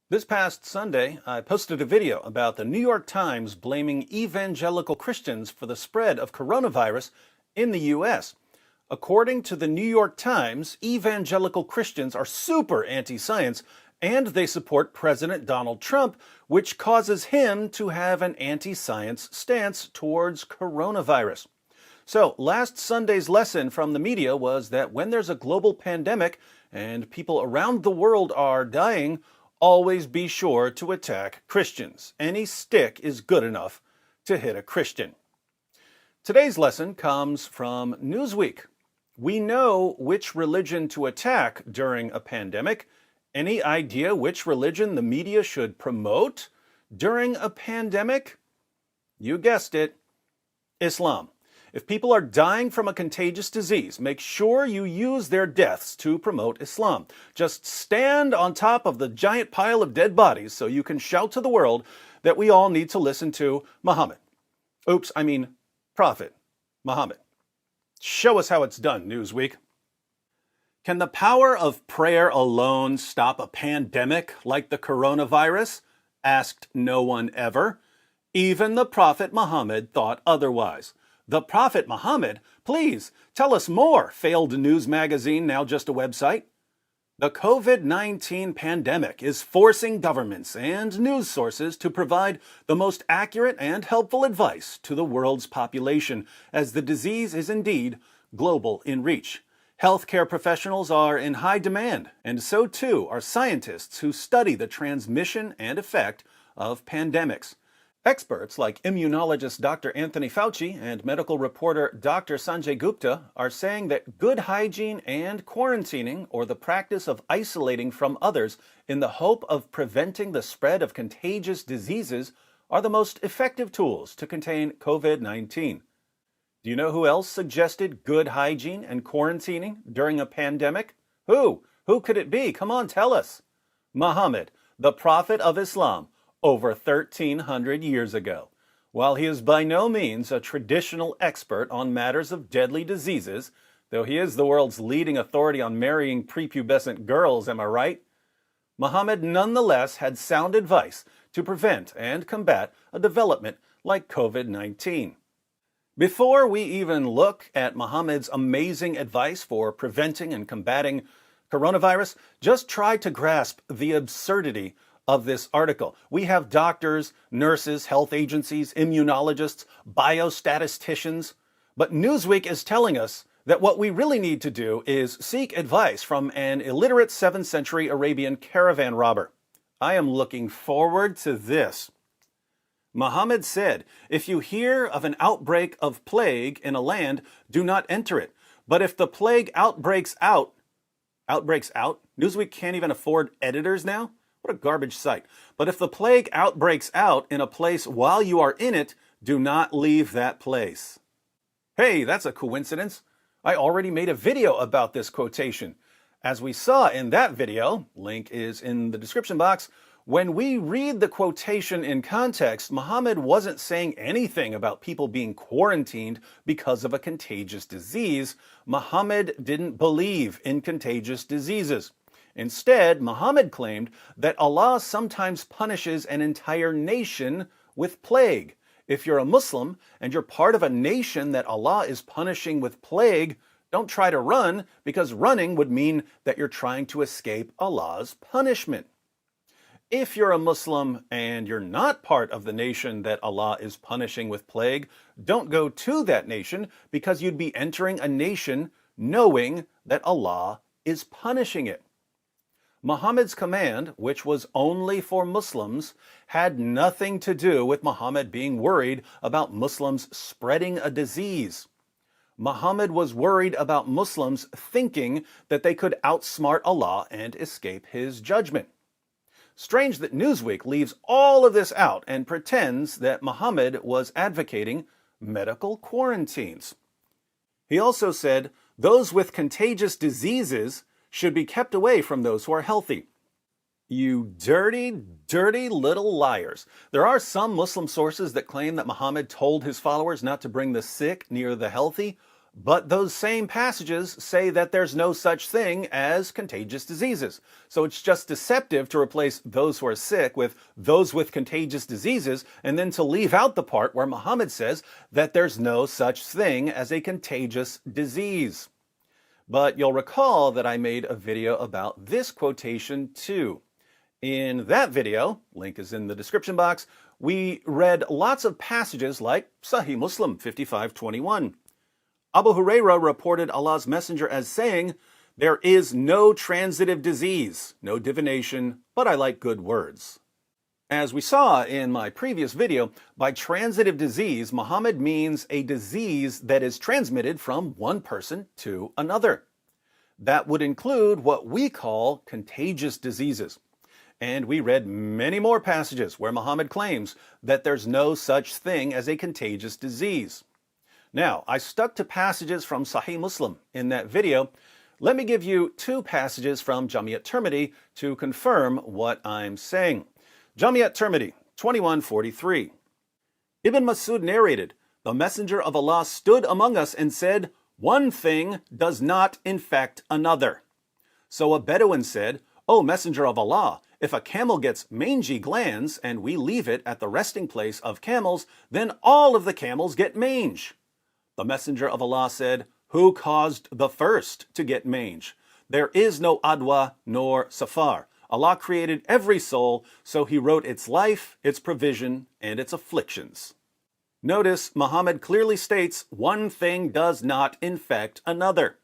This past Sunday, I posted a video about the New York Times blaming evangelical Christians for the spread of coronavirus in the U.S. According to the New York Times, evangelical Christians are super anti-science and they support President Donald Trump, which causes him to have an anti-science stance towards coronavirus. So, last Sunday's lesson from the media was that when there's a global pandemic and people around the world are dying, always be sure to attack Christians. Any stick is good enough to hit a Christian. Today's lesson comes from Newsweek. We know which religion to attack during a pandemic. Any idea which religion the media should promote during a pandemic? You guessed it, Islam. If people are dying from a contagious disease, make sure you use their deaths to promote Islam. Just stand on top of the giant pile of dead bodies so you can shout to the world that we all need to listen to Muhammad. Prophet Muhammad. Show us how it's done, Newsweek. Can the power of prayer alone stop a pandemic like the coronavirus? Asked no one ever. Even the Prophet Muhammad thought otherwise. The Prophet Muhammad? Please, tell us more, failed News Magazine, now just a website. The COVID-19 pandemic is forcing governments and news sources to provide the most accurate and helpful advice to the world's population, as the disease is indeed global in reach. Healthcare professionals are in high demand, and so too are scientists who study the transmission and effect of pandemics. Experts like immunologist Dr. Anthony Fauci and medical reporter Dr. Sanjay Gupta are saying that good hygiene and quarantining, or the practice of isolating from others in the hope of preventing the spread of contagious diseases, are the most effective tools to contain COVID-19. Do you know who else suggested good hygiene and quarantining during a pandemic? Who? Who could it be? Come on, tell us. Muhammad, the Prophet of Islam, over 1,300 years ago. While he is by no means a traditional expert on matters of deadly diseases, though he is the world's leading authority on marrying prepubescent girls, am I right? Muhammad nonetheless had sound advice to prevent and combat a development like COVID-19. Before we even look at Muhammad's amazing advice for preventing and combating coronavirus, just try to grasp the absurdity of this article. We have doctors, nurses, health agencies, immunologists, biostatisticians, but Newsweek is telling us that what we really need to do is seek advice from an illiterate 7th century Arabian caravan robber. I am looking forward to this. Muhammad said, if you hear of an outbreak of plague in a land, do not enter it. But if the plague outbreaks out? Newsweek can't even afford editors now? What a garbage site. But if the plague outbreaks out in a place while you are in it, do not leave that place. Hey, that's a coincidence. I already made a video about this quotation. As we saw in that video, link is in the description box, when we read the quotation in context, Muhammad wasn't saying anything about people being quarantined because of a contagious disease. Muhammad didn't believe in contagious diseases. Instead, Muhammad claimed that Allah sometimes punishes an entire nation with plague. If you're a Muslim and you're part of a nation that Allah is punishing with plague, don't try to run, because running would mean that you're trying to escape Allah's punishment. If you're a Muslim and you're not part of the nation that Allah is punishing with plague, don't go to that nation, because you'd be entering a nation knowing that Allah is punishing it. Muhammad's command, which was only for Muslims, had nothing to do with Muhammad being worried about Muslims spreading a disease. Muhammad was worried about Muslims thinking that they could outsmart Allah and escape his judgment. Strange that Newsweek leaves all of this out and pretends that Muhammad was advocating medical quarantines. He also said those with contagious diseases should be kept away from those who are healthy. You dirty, dirty little liars. There are some Muslim sources that claim that Muhammad told his followers not to bring the sick near the healthy, But those same passages say that there's no such thing as contagious diseases. So it's just deceptive to replace those who are sick with those with contagious diseases, and then to leave out the part where Muhammad says that there's no such thing as a contagious disease. But you'll recall that I made a video about this quotation too. In that video, link is in the description box, we read lots of passages like Sahih Muslim 55:21. Abu Hurairah reported Allah's Messenger as saying, "There is no transitive disease, no divination, but I like good words." As we saw in my previous video, by transitive disease, Muhammad means a disease that is transmitted from one person to another. That would include what we call contagious diseases. And we read many more passages where Muhammad claims that there's no such thing as a contagious disease. Now, I stuck to passages from Sahih Muslim in that video. Let me give you two passages from Jami at-Tirmidhi to confirm what I'm saying. Jami at-Tirmidhi, 21:43. Ibn Mas'ud narrated, "The Messenger of Allah stood among us and said, 'One thing does not infect another.' So a Bedouin said, 'O Messenger of Allah, if a camel gets mangy glands and we leave it at the resting place of camels, then all of the camels get mange.' The Messenger of Allah said, 'Who caused the first to get mange? There is no adwa nor safar. Allah created every soul, so He wrote its life, its provision, and its afflictions.'" Notice Muhammad clearly states one thing does not infect another.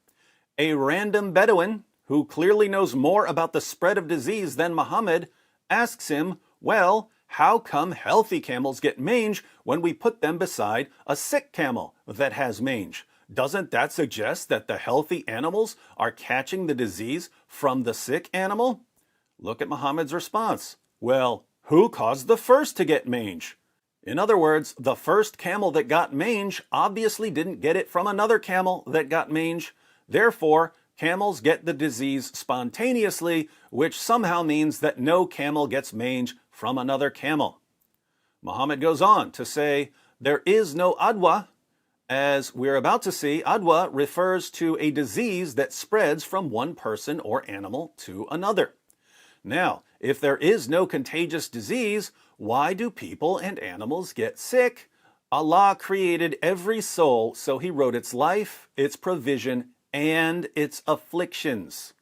A random Bedouin, who clearly knows more about the spread of disease than Muhammad, asks him, "Well, how come healthy camels get mange when we put them beside a sick camel that has mange? Doesn't that suggest that the healthy animals are catching the disease from the sick animal?" Look at Muhammad's response. Well, who caused the first to get mange? In other words, the first camel that got mange obviously didn't get it from another camel that got mange. Therefore, camels get the disease spontaneously, which somehow means that no camel gets mange from another camel. Muhammad goes on to say, there is no adwa. As we're about to see, adwa refers to a disease that spreads from one person or animal to another. Now, if there is no contagious disease, why do people and animals get sick? Allah created every soul, so He wrote its life, its provision, and its afflictions.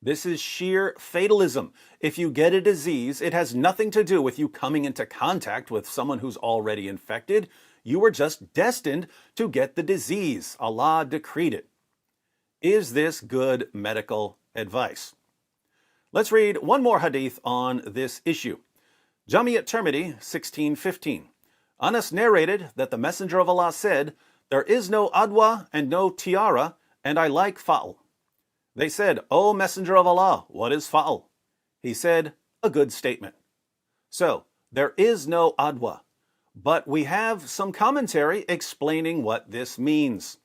This is sheer fatalism. If you get a disease, it has nothing to do with you coming into contact with someone who's already infected. You were just destined to get the disease. Allah decreed it. Is this good medical advice? Let's read one more hadith on this issue. Jami at-Tirmidhi, 16:15. Anas narrated that the Messenger of Allah said, "There is no adwa and no tiara, and I like fa'al." They said, "O Messenger of Allah, what is fa'al?" He said, "A good statement." So, there is no adwa, but we have some commentary explaining what this means.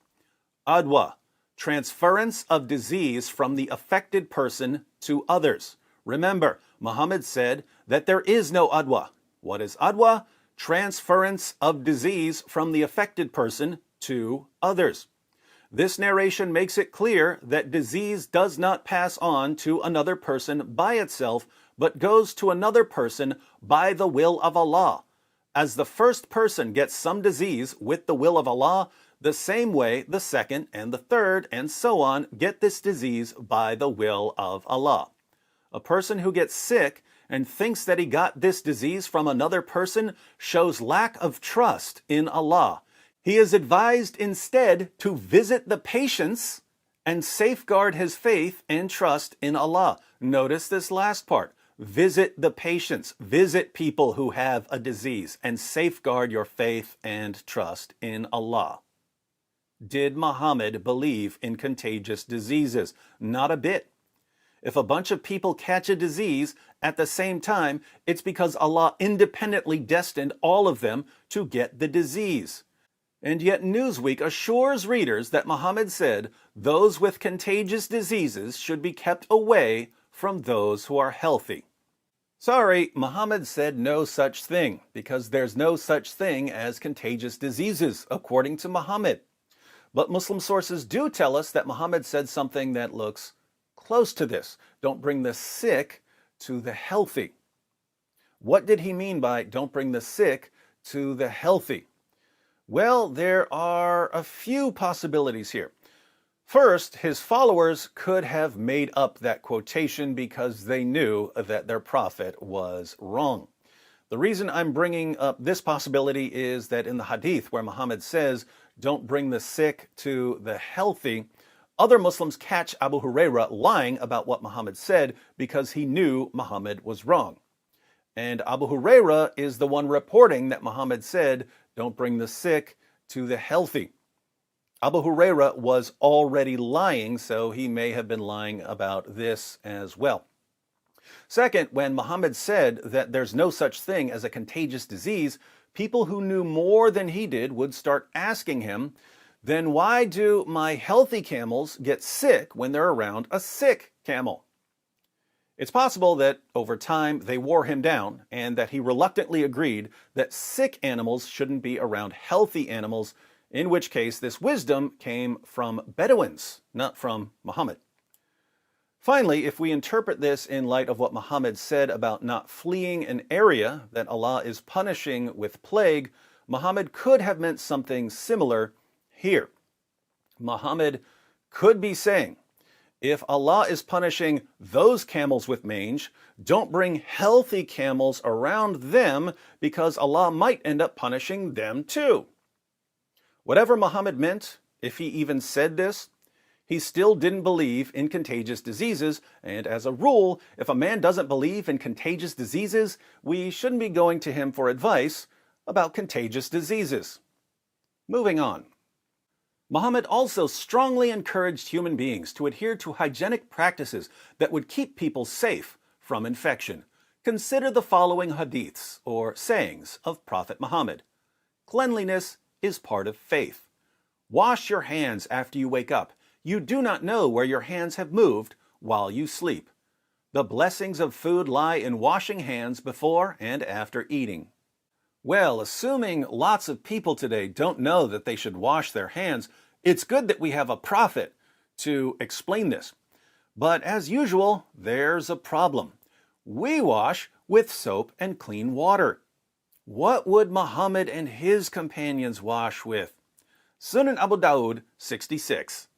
Adwa, transference of disease from the affected person to others. Remember, Muhammad said that there is no adwa. What is adwa? Transference of disease from the affected person to others. This narration makes it clear that disease does not pass on to another person by itself, but goes to another person by the will of Allah. As the first person gets some disease with the will of Allah, the same way the second and the third and so on get this disease by the will of Allah. A person who gets sick and thinks that he got this disease from another person shows lack of trust in Allah. He is advised instead to visit the patients and safeguard his faith and trust in Allah. Notice this last part. Visit the patients. Visit people who have a disease and safeguard your faith and trust in Allah. Did Muhammad believe in contagious diseases? Not a bit. If a bunch of people catch a disease at the same time, it's because Allah independently destined all of them to get the disease. And yet Newsweek assures readers that Muhammad said those with contagious diseases should be kept away from those who are healthy. Sorry, Muhammad said no such thing, because there's no such thing as contagious diseases, according to Muhammad. But Muslim sources do tell us that Muhammad said something that looks close to this. Don't bring the sick to the healthy. What did he mean by don't bring the sick to the healthy? Well, there are a few possibilities here. First, his followers could have made up that quotation because they knew that their prophet was wrong. The reason I'm bringing up this possibility is that in the hadith where Muhammad says, don't bring the sick to the healthy, other Muslims catch Abu Huraira lying about what Muhammad said because he knew Muhammad was wrong. And Abu Huraira is the one reporting that Muhammad said, don't bring the sick to the healthy. Abu Huraira was already lying, so he may have been lying about this as well. Second, when Muhammad said that there's no such thing as a contagious disease, people who knew more than he did would start asking him, then why do my healthy camels get sick when they're around a sick camel? It's possible that over time they wore him down and that he reluctantly agreed that sick animals shouldn't be around healthy animals, in which case this wisdom came from Bedouins, not from Muhammad. Finally, if we interpret this in light of what Muhammad said about not fleeing an area that Allah is punishing with plague, Muhammad could have meant something similar here. Muhammad could be saying, if Allah is punishing those camels with mange, don't bring healthy camels around them because Allah might end up punishing them too. Whatever Muhammad meant, if he even said this, he still didn't believe in contagious diseases, and as a rule, if a man doesn't believe in contagious diseases, we shouldn't be going to him for advice about contagious diseases. Moving on. Muhammad also strongly encouraged human beings to adhere to hygienic practices that would keep people safe from infection. Consider the following hadiths, or sayings, of Prophet Muhammad. Cleanliness is part of faith. Wash your hands after you wake up. You do not know where your hands have moved while you sleep. The blessings of food lie in washing hands before and after eating. Well, assuming lots of people today don't know that they should wash their hands, it's good that we have a prophet to explain this. But as usual, there's a problem. We wash with soap and clean water. What would Muhammad and his companions wash with? Sunan Abu Dawud 66.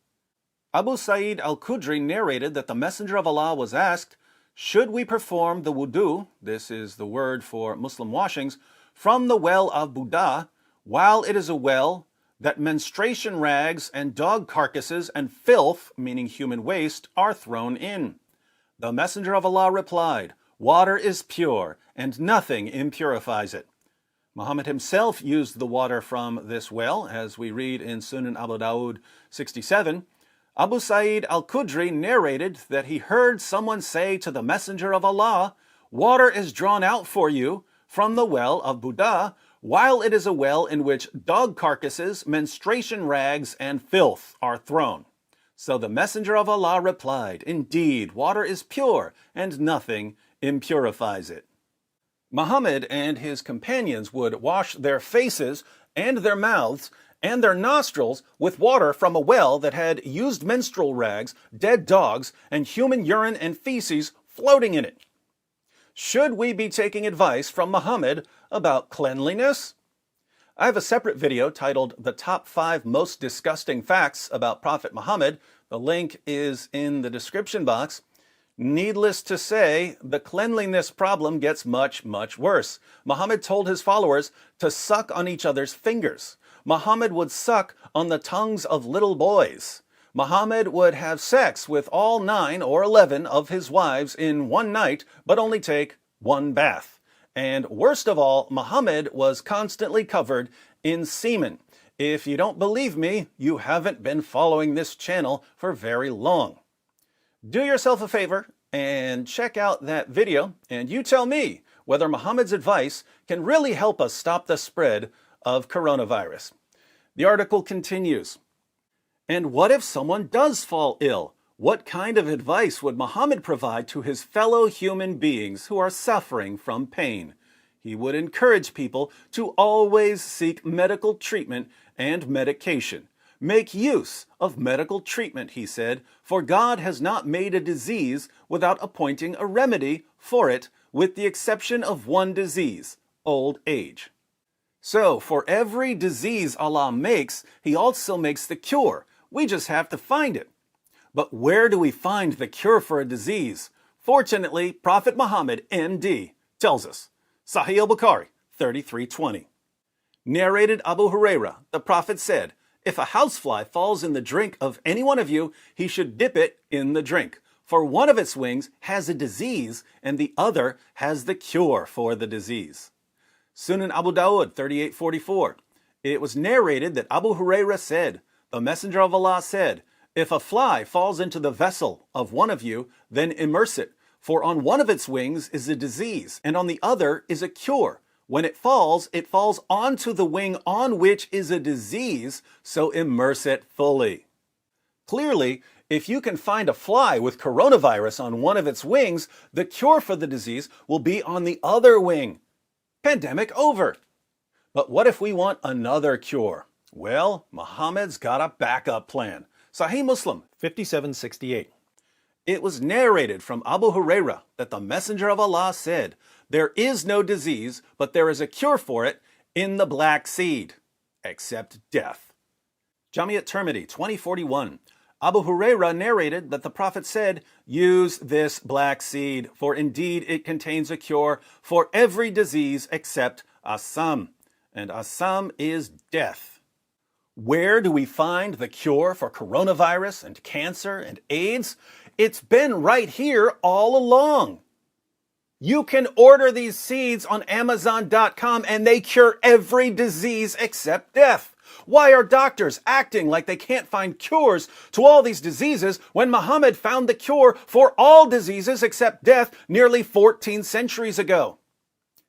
Abu Sa'id al-Khudri narrated that the Messenger of Allah was asked, should we perform the wudu, this is the word for Muslim washings, from the well of Buddha, while it is a well that menstruation rags and dog carcasses and filth, meaning human waste, are thrown in? The Messenger of Allah replied, water is pure, and nothing impurifies it. Muhammad himself used the water from this well, as we read in Sunan Abu Dawud 67. Abu Sa'id al-Khudri narrated that he heard someone say to the Messenger of Allah, water is drawn out for you from the well of Buddha, while it is a well in which dog carcasses, menstruation rags, and filth are thrown. So the Messenger of Allah replied, indeed, water is pure, and nothing impurifies it. Muhammad and his companions would wash their faces and their mouths and their nostrils with water from a well that had used menstrual rags, dead dogs, and human urine and feces floating in it. Should we be taking advice from Muhammad about cleanliness? I have a separate video titled The Top 5 Most Disgusting Facts About Prophet Muhammad. The link is in the description box. Needless to say, the cleanliness problem gets much, much worse. Muhammad told his followers to suck on each other's fingers. Muhammad would suck on the tongues of little boys. Muhammad would have sex with all 9 or 11 of his wives in one night, but only take one bath. And worst of all, Muhammad was constantly covered in semen. If you don't believe me, you haven't been following this channel for very long. Do yourself a favor and check out that video, and you tell me whether Muhammad's advice can really help us stop the spread of coronavirus. The article continues. And what if someone does fall ill? What kind of advice would Muhammad provide to his fellow human beings who are suffering from pain? He would encourage people to always seek medical treatment and medication. Make use of medical treatment, he said, for God has not made a disease without appointing a remedy for it, with the exception of one disease, old age. So, for every disease Allah makes, He also makes the cure. We just have to find it. But where do we find the cure for a disease? Fortunately, Prophet Muhammad, MD, tells us. Sahih al-Bukhari, 3320. Narrated Abu Huraira, the Prophet said, if a housefly falls in the drink of any one of you, he should dip it in the drink. For one of its wings has a disease, and the other has the cure for the disease. Sunan Abu Dawud, 3844. It was narrated that Abu Huraira said, the Messenger of Allah said, if a fly falls into the vessel of one of you, then immerse it. For on one of its wings is a disease, and on the other is a cure. When it falls onto the wing on which is a disease, so immerse it fully. Clearly, if you can find a fly with coronavirus on one of its wings, the cure for the disease will be on the other wing. Pandemic over. But what if we want another cure? Well, Muhammad's got a backup plan. Sahih Muslim, 5768. It was narrated from Abu Huraira that the Messenger of Allah said, there is no disease, but there is a cure for it in the black seed, except death. Jami at-Tirmidhi, 2041. Abu Huraira narrated that the Prophet said, use this black seed, for indeed it contains a cure for every disease except Asam, and Asam is death. Where do we find the cure for coronavirus and cancer and AIDS? It's been right here all along. You can order these seeds on Amazon.com and they cure every disease except death. Why are doctors acting like they can't find cures to all these diseases when Muhammad found the cure for all diseases except death nearly 14 centuries ago?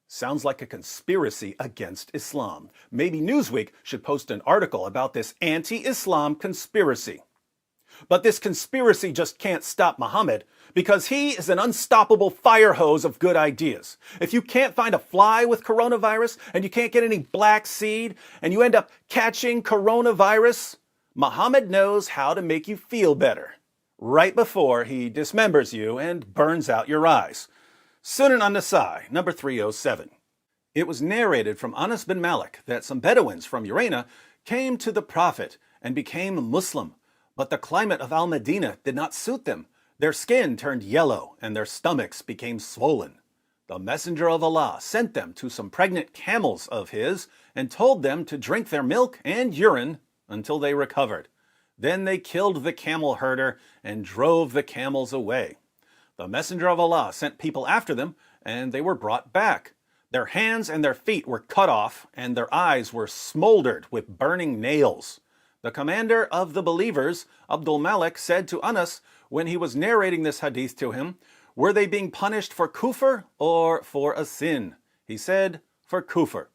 Sounds like a conspiracy against Islam. Maybe Newsweek should post an article about this anti-Islam conspiracy. But this conspiracy just can't stop Muhammad, because he is an unstoppable fire hose of good ideas. If you can't find a fly with coronavirus, and you can't get any black seed, and you end up catching coronavirus, Muhammad knows how to make you feel better, right before he dismembers you and burns out your eyes. Sunan an-Nasai, number 307. It was narrated from Anas bin Malik that some Bedouins from Urana came to the Prophet and became Muslim, but the climate of Al-Medina did not suit them. Their skin turned yellow and their stomachs became swollen. The Messenger of Allah sent them to some pregnant camels of his and told them to drink their milk and urine until they recovered. Then they killed the camel herder and drove the camels away. The Messenger of Allah sent people after them, and they were brought back. Their hands and their feet were cut off, and their eyes were smoldered with burning nails. The commander of the believers, Abdul Malik, said to Anas when he was narrating this hadith to him, were they being punished for kufr or for a sin? He said, for kufr.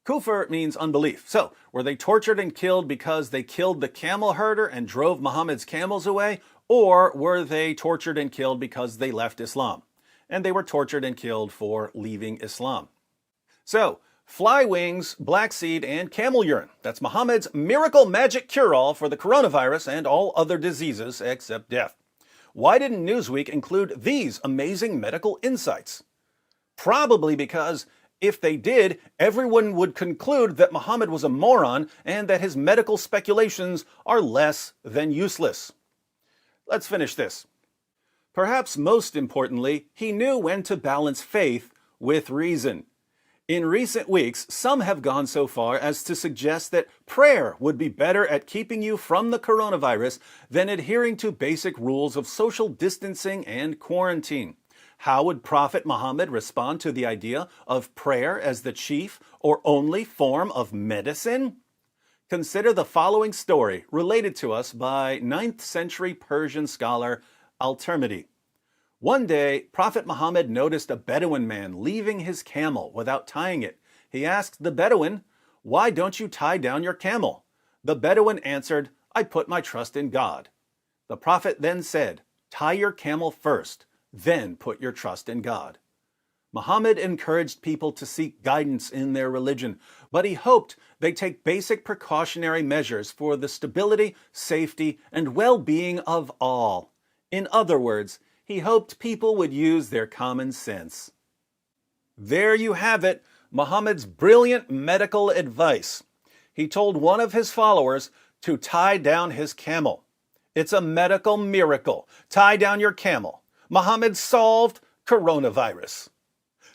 Kufr means unbelief. So, were they tortured and killed because they killed the camel herder and drove Muhammad's camels away? Or were they tortured and killed because they left Islam? And they were tortured and killed for leaving Islam. So, fly wings, black seed, and camel urine. That's Muhammad's miracle magic cure-all for the coronavirus and all other diseases except death. Why didn't Newsweek include these amazing medical insights? Probably because if they did, everyone would conclude that Muhammad was a moron and that his medical speculations are less than useless. Let's finish this. Perhaps most importantly, he knew when to balance faith with reason. In recent weeks, some have gone so far as to suggest that prayer would be better at keeping you from the coronavirus than adhering to basic rules of social distancing and quarantine. How would Prophet Muhammad respond to the idea of prayer as the chief or only form of medicine? Consider the following story related to us by 9th century Persian scholar Al-Tirmidhi. One day, Prophet Muhammad noticed a Bedouin man leaving his camel without tying it. He asked the Bedouin, "Why don't you tie down your camel?" The Bedouin answered, "I put my trust in God." The Prophet then said, "Tie your camel first, then put your trust in God." Muhammad encouraged people to seek guidance in their religion, but he hoped they take basic precautionary measures for the stability, safety, and well-being of all. In other words, he hoped people would use their common sense. There you have it, Muhammad's brilliant medical advice. He told one of his followers to tie down his camel. It's a medical miracle. Tie down your camel. Muhammad solved coronavirus.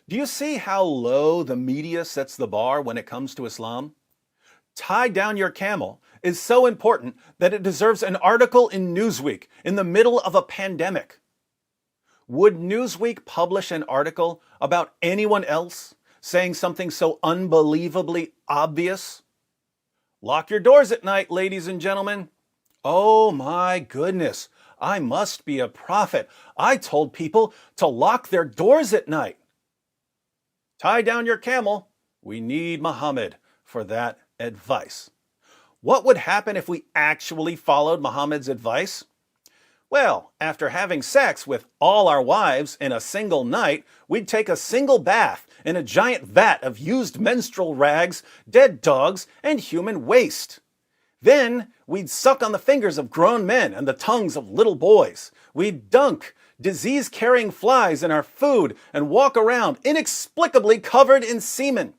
Do you see how low the media sets the bar when it comes to Islam? Tie down your camel is so important that it deserves an article in Newsweek in the middle of a pandemic. Would Newsweek publish an article about anyone else saying something so unbelievably obvious? Lock your doors at night, ladies and gentlemen. Oh my goodness, I must be a prophet. I told people to lock their doors at night. Tie down your camel. We need Muhammad for that advice. What would happen if we actually followed Muhammad's advice? Well, after having sex with all our wives in a single night, we'd take a single bath in a giant vat of used menstrual rags, dead dogs, and human waste. Then we'd suck on the fingers of grown men and the tongues of little boys. We'd dunk disease-carrying flies in our food and walk around inexplicably covered in semen.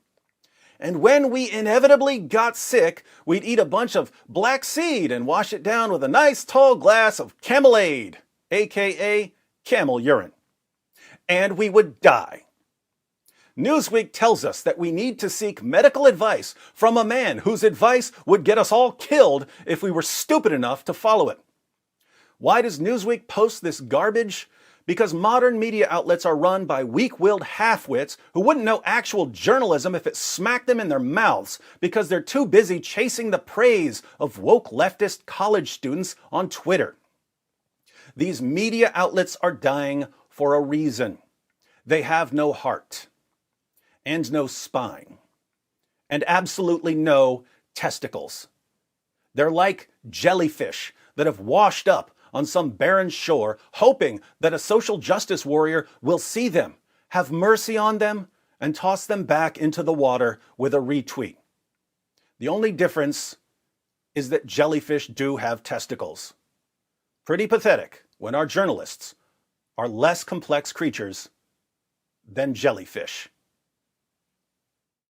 And when we inevitably got sick, we'd eat a bunch of black seed and wash it down with a nice tall glass of camelade, aka camel urine. And we would die. Newsweek tells us that we need to seek medical advice from a man whose advice would get us all killed if we were stupid enough to follow it. Why does Newsweek post this garbage? Because modern media outlets are run by weak-willed half-wits who wouldn't know actual journalism if it smacked them in their mouths because they're too busy chasing the praise of woke leftist college students on Twitter. These media outlets are dying for a reason. They have no heart, and no spine, and absolutely no testicles. They're like jellyfish that have washed up on some barren shore, hoping that a social justice warrior will see them, have mercy on them, and toss them back into the water with a retweet. The only difference is that jellyfish do have testicles. Pretty pathetic when our journalists are less complex creatures than jellyfish.